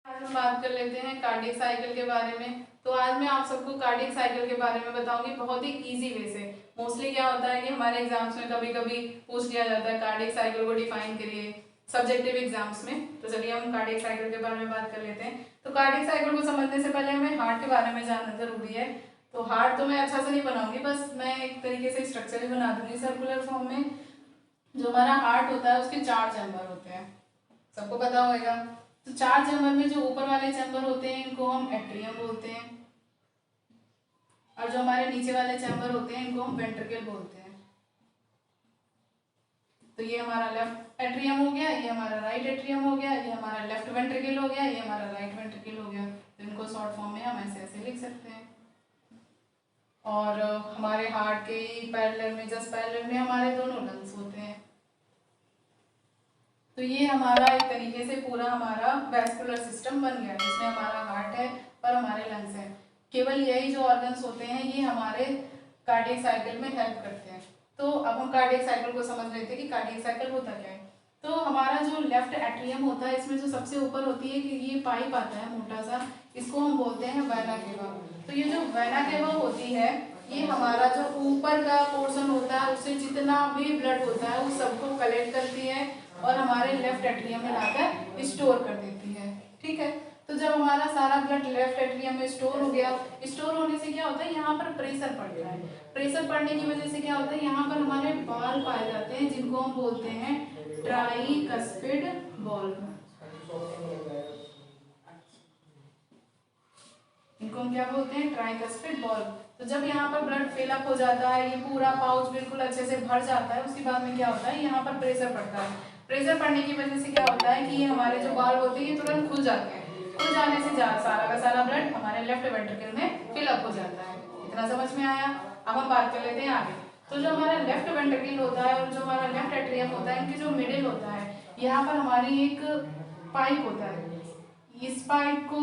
आज हम बात कर लेते हैं कार्डियक साइकिल के बारे में। तो आज मैं आप सबको कार्डियक साइकिल के बारे में बताऊंगी बहुत ही इजी वे से। मोस्टली क्या होता है कि हमारे एग्जाम्स में कभी कभी पूछ लिया जाता है कार्डियक साइकिल को डिफाइन करिए सब्जेक्टिव एग्जाम्स में। तो चलिए हम कार्डियक साइकिल के बारे में बात कर लेते हैं। तो कार्डियक साइकिल को समझने से पहले हमें हार्ट के बारे में जानना जरूरी है। तो हार्ट तो मैं अच्छा से नहीं बनाऊंगी, बस मैं एक तरीके से स्ट्रक्चर ही बना दूंगी सर्कुलर फॉर्म में। जो हमारा हार्ट होता है उसके 4 चैम्बर होते हैं, सबको पता होगा। तो 4 चैम्बर में जो ऊपर वाले चैम्बर होते हैं इनको हम एट्रियम बोलते हैं, और जो हमारे नीचे वाले चैम्बर होते हैं इनको हम वेंट्रिकल बोलते हैं। तो ये हमारा लेफ्ट एट्रियम हो गया, ये हमारा राइट एट्रियम हो गया, ये हमारा लेफ्ट वेंट्रिकल हो गया, ये हमारा राइट वेंट्रिकल हो गया। तो इनको शॉर्ट फॉर्म में हम ऐसे ऐसे लिख सकते हैं। और हमारे हार्ट के पैरेलल में जस्ट पैरेलल में हमारे दोनों लंग्स होते हैं। तो ये हमारा एक तरीके से पूरा हमारा वैस्कुलर सिस्टम बन गया, जिसमें हमारा हार्ट है और हमारे लंग्स हैं। केवल यही जो ऑर्गन्स होते हैं ये हमारे कार्डियक साइकिल में हेल्प करते हैं। तो अब हम कार्डियक साइकिल को समझ लेते हैं कि कार्डियक साइकिल होता क्या है। तो हमारा जो लेफ्ट एट्रियम होता है इसमें जो सबसे ऊपर होती है कि ये पाइप आता है मोटा सा, इसको हम बोलते हैं वेना केवा। तो ये जो वेना केवा होती है ये हमारा जो ऊपर का पोर्शन होता है उससे जितना भी ब्लड होता है उस सबको कलेक्ट करती है और हमारे लेफ्ट एट्रियम में लाकर स्टोर कर देती है। ठीक है, तो जब हमारा सारा ब्लड लेफ्ट एट्रियम में स्टोर हो गया, स्टोर होने से क्या होता है यहाँ पर प्रेशर पड़ता है। प्रेशर पड़ने की वजह से क्या होता है यहाँ पर हमारे बॉल पाए जाते हैं जिनको हम बोलते हैं ट्राइकस्पिड बॉल। इनको हम क्या बोलते हैं? Tricuspid ball. तो जब यहाँ पर ब्लड फिलअप हो जाता है, ये पूरा पाउच बिल्कुल अच्छे से भर जाता है, उसके बाद में क्या होता है यहाँ पर प्रेशर पड़ता है। प्रेशर पड़ने की वजह से क्या होता है कि ये हमारे जो बाल होते हैं ये तुरंत खुल जाते हैं। खुल जाने से सारा का सारा ब्लड हमारे लेफ्ट वेंट्रिकल में फिलअप हो जाता है। इतना समझ में आया? अब हम बात कर लेते हैं आगे। तो जो हमारा लेफ्ट वेंट्रिकल होता है और जो हमारा लेफ्ट एट्रियम होता है इनके जो मिडिल होता है यहाँ पर हमारी एक पाइप होता है। इस पाइप को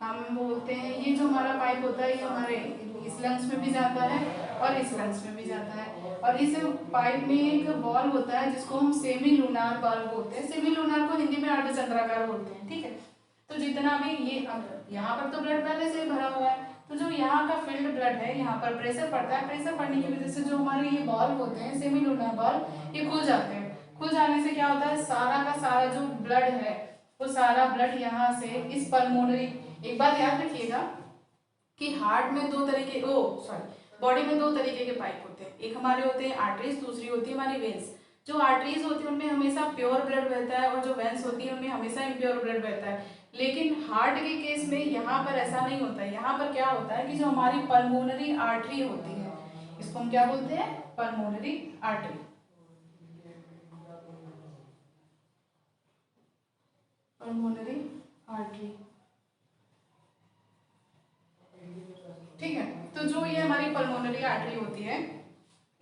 हम बोलते हैं, ये जो हमारा पाइप होता है ये हमारे इस लंग्स में भी जाता है और इस लंग्स में भी जाता है। और इस पाइप में एक बॉल होता है जिसको हम सेमी लूनार बॉल बोलते हैं। सेमी लूनार को हिंदी में अर्धचंद्राकार बोलते हैं। ठीक है, तो जितना भी ये यहाँ पर तो ब्लड पहले से ही भरा हुआ है, तो जो यहाँ का फील्ड ब्लड है यहाँ पर प्रेशर पड़ता है। प्रेशर पड़ने की वजह से जो हमारे ये बॉल होते हैं सेमी लूनार बॉल ये खुल जाते हैं। खुल जाने से क्या होता है सारा का सारा जो ब्लड है वो सारा ब्लड यहाँ से इस पल्मोनरी, एक बात याद रखिएगा कि हार्ट में दो तरीके बॉडी में दो तरीके के पाइप होते हैं। एक हमारे होते हैं आर्टरीज, दूसरी होती है हमारी वेन्स। जो आर्टरीज होती है उनमें हमेशा प्योर ब्लड बहता है और जो वेन्स होती है उनमें हमेशा इम्प्योर ब्लड बहता है। लेकिन हार्ट के केस में यहाँ पर ऐसा नहीं होता है। यहाँ पर क्या होता है कि जो हमारी पल्मोनरी आर्टरी होती है इसको हम क्या बोलते हैं? Pulmonary artery. Pulmonary artery. ठीक है, तो जो ये हमारी पल्मोनरी आर्टरी होती है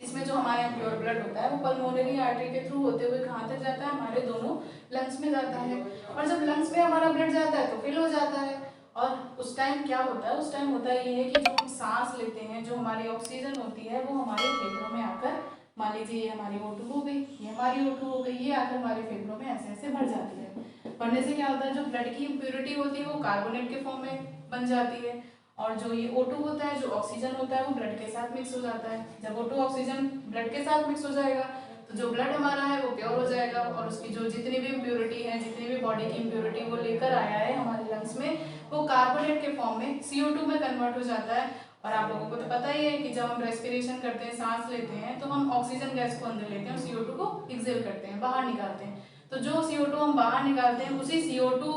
इसमें जो हमारे प्योर ब्लड होता है वो पल्मोनरी आर्टरी के थ्रू होते हुए कहाँ तक जाता है? हमारे दोनों लंग्स में जाता है। और जब लंग्स में हमारा ब्लड जाता है तो फिल हो जाता है। और उस टाइम क्या होता है? उस टाइम होता ये है कि जो हम सांस लेते हैं, जो हमारी ऑक्सीजन होती है वो हमारे फेफड़ों में आकर, मान लीजिए ये हमारी O2 हो गई, ये हमारी O2 हो गई, ये आकर हमारे फेफड़ों में ऐसे ऐसे भर जाती है। भरने से क्या होता है जो ब्लड की इम्प्योरिटी होती है वो कार्बोनेट के फॉर्म में बन जाती है। और जो ये O2 होता है, जो ऑक्सीजन होता है वो ब्लड के साथ मिक्स हो जाता है। जब O2 ऑक्सीजन ब्लड के साथ मिक्स हो जाएगा तो जो ब्लड हमारा है वो प्योर हो जाएगा और उसकी जो जितनी भी इम्प्योरिटी है, जितनी भी बॉडी की इम्प्योरिटी वो लेकर आया है हमारे लंग्स में, वो कार्बोनेट के फॉर्म में CO2 में कन्वर्ट हो जाता है। और आप लोगों को तो पता ही है कि जब हम रेस्पिरेशन करते हैं, सांस लेते हैं, तो हम ऑक्सीजन गैस को अंदर लेते हैं और CO2 को एक्सेल करते हैं, बाहर निकालते हैं। तो जो CO2 हम बाहर निकालते हैं उसी CO2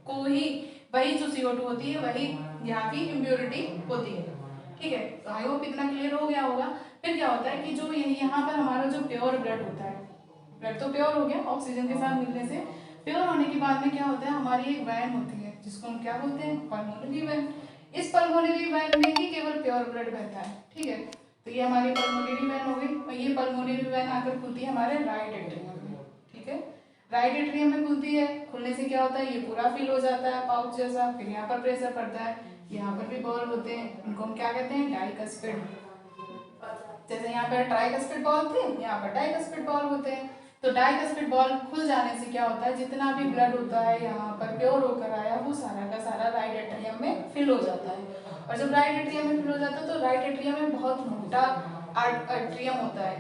को ही, वही जो CO2 होती है वही यहाँ की इम्प्योरिटी होती है। ठीक है, तो आई होप इतना क्लियर हो गया होगा। फिर क्या होता है कि जो यहाँ पर हमारा जो प्योर ब्लड होता है, ब्लड तो प्योर हो गया ऑक्सीजन के साथ मिलने से। प्योर होने के बाद में क्या होता है हमारी एक वैन होती है जिसको हम क्या बोलते हैं? Pulmonary vein. इस पल्मोनरी वैन में ही केवल प्योर ब्लड बहता है। ठीक है, तो ये हमारी पल्मोनरी वैन हो गई और ये पल्मोनरी वैन आकर खुलती है हमारे राइट एट्रियम में। ठीक है, राइट एट्रियम में खुलती है। खुलने से क्या होता है ये पूरा फिल हो जाता है पाउच जैसा। फिर यहाँ पर प्रेशर पड़ता है, यहाँ पर भी बॉल होते हैं, इनको हम क्या कहते हैं? डाइकस्पिड। जैसे यहाँ पर ट्राइकस्पिड बॉल थे, यहाँ पर डाइकस्पिड बॉल होते हैं। तो डाइकस्पिड बॉल खुल जाने से क्या होता है, जितना भी ब्लड होता है यहाँ पर प्योर होकर आया वो सारा का सारा राइट एट्रियम में फिल हो जाता है। और जब राइट एट्रियम में फिल हो जाता है तो राइट एट्रियम में बहुत मोटा एट्रियम होता है,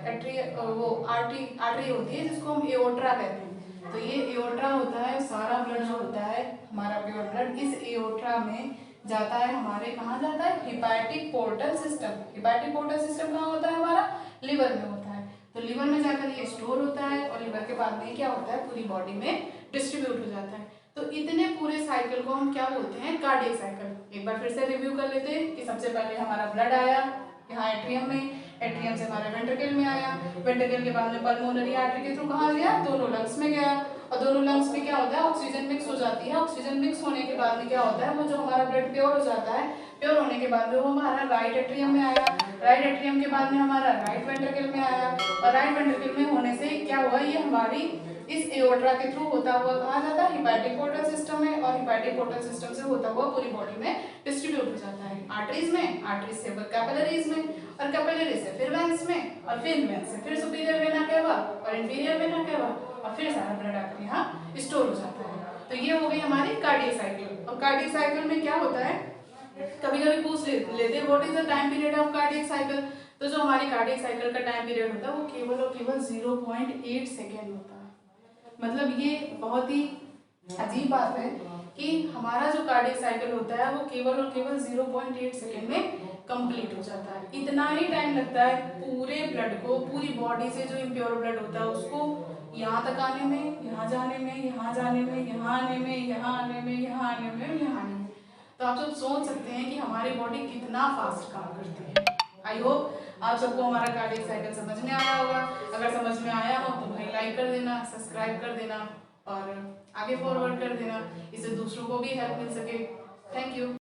वो आर्टरी होती है जिसको हम एओर्ट्रा कहते हैं। तो ये एओर्ट्रा होता है, सारा ब्लड जो होता है हमारा प्योर ब्लड इस एओर्ट्रा में जाता है। हमारे कहाँ जाता है, hepatic portal system. Hepatic portal system कहाँ होता है, हमारा लिवर में होता है। तो लिवर में जाकर ये स्टोर होता है और लिवर के बाद में क्या होता है, पूरी बॉडी में डिस्ट्रीब्यूट हो जाता है। तो इतने पूरे साइकिल को हम क्या बोलते हैं, कार्डियक साइकिल। एक बार फिर से रिव्यू कर लेते हैं कि सबसे पहले हमारा ब्लड आया यहाँ एट्रियम में, एट्रियम से हमारे वेंट्रिकल में आया, वेंट्रिकल के बाद में पल्मोनरी आर्टरी के थ्रू कहाँ गया, दोनों लंग्स में गया। और दोनों लंग्स में क्या होता है, ऑक्सीजन मिक्स हो जाती है। ऑक्सीजन मिक्स होने के बाद में क्या होता है, वो जो हमारा ब्लड प्योर हो जाता है, प्योर होने के बाद में वो हमारा राइट एट्रियम में आया। राइट एट्रियम के बाद में हमारा राइट वेंट्रिकल में आया और राइट वेंट्रिकल में होने से क्या हुआ, ये हमारी इस एओर्ट्रा के थ्रू होता हुआ कहाँ जाता है, हिपैटिक पोर्टल सिस्टम में। और हिपैटिक पोर्टल सिस्टम से होता हुआ पूरी बॉडी में डिस्ट्रीब्यूट हो जाता है। आर्टरीज में, आर्टरीज से कैपिलरीज में, और कैपिलरीज से फिर वेन्स में, और फिर वेन्स से फिर सुपीरियर वेना केवा और इंफीरियर वेना केवा, और फिर सारा ब्लड आकर यहाँ स्टोर हो जाता है। तो ये हो गई हमारी कार्डियक साइकिल। और कार्डियक साइकिल में क्या होता है, कभी कभी पूछ लेते हैं what is the time period of cardiac cycle. तो जो हमारी कार्डियक साइकिल का टाइम पीरियड होता है वो केवल और केवल 0.8 सेकेंड होता है। मतलब ये बहुत ही अजीब बात है कि हमारा जो कार्डियक साइकिल होता है वो केवल और केवल 0.8 सेकेंड में कंप्लीट हो जाता है। इतना ही टाइम लगता है पूरे ब्लड को, पूरी बॉडी से जो इम्प्योर ब्लड होता है उसको यहाँ तक आने में, यहाँ जाने में, यहाँ जाने में, यहाँ आने में, यहाँ आने में, यहाँ आने में, यहाँ आने में। तो आप सब सोच सकते हैं कि हमारी बॉडी कितना फास्ट काम करती है। आई होप आप सबको हमारा कार्डियक साइकिल समझ में आया होगा। अगर समझ में आया हो तो भाई लाइक कर देना, सब्सक्राइब कर देना और आगे फॉरवर्ड कर देना, इससे दूसरों को भी हेल्प मिल सके। Thank you.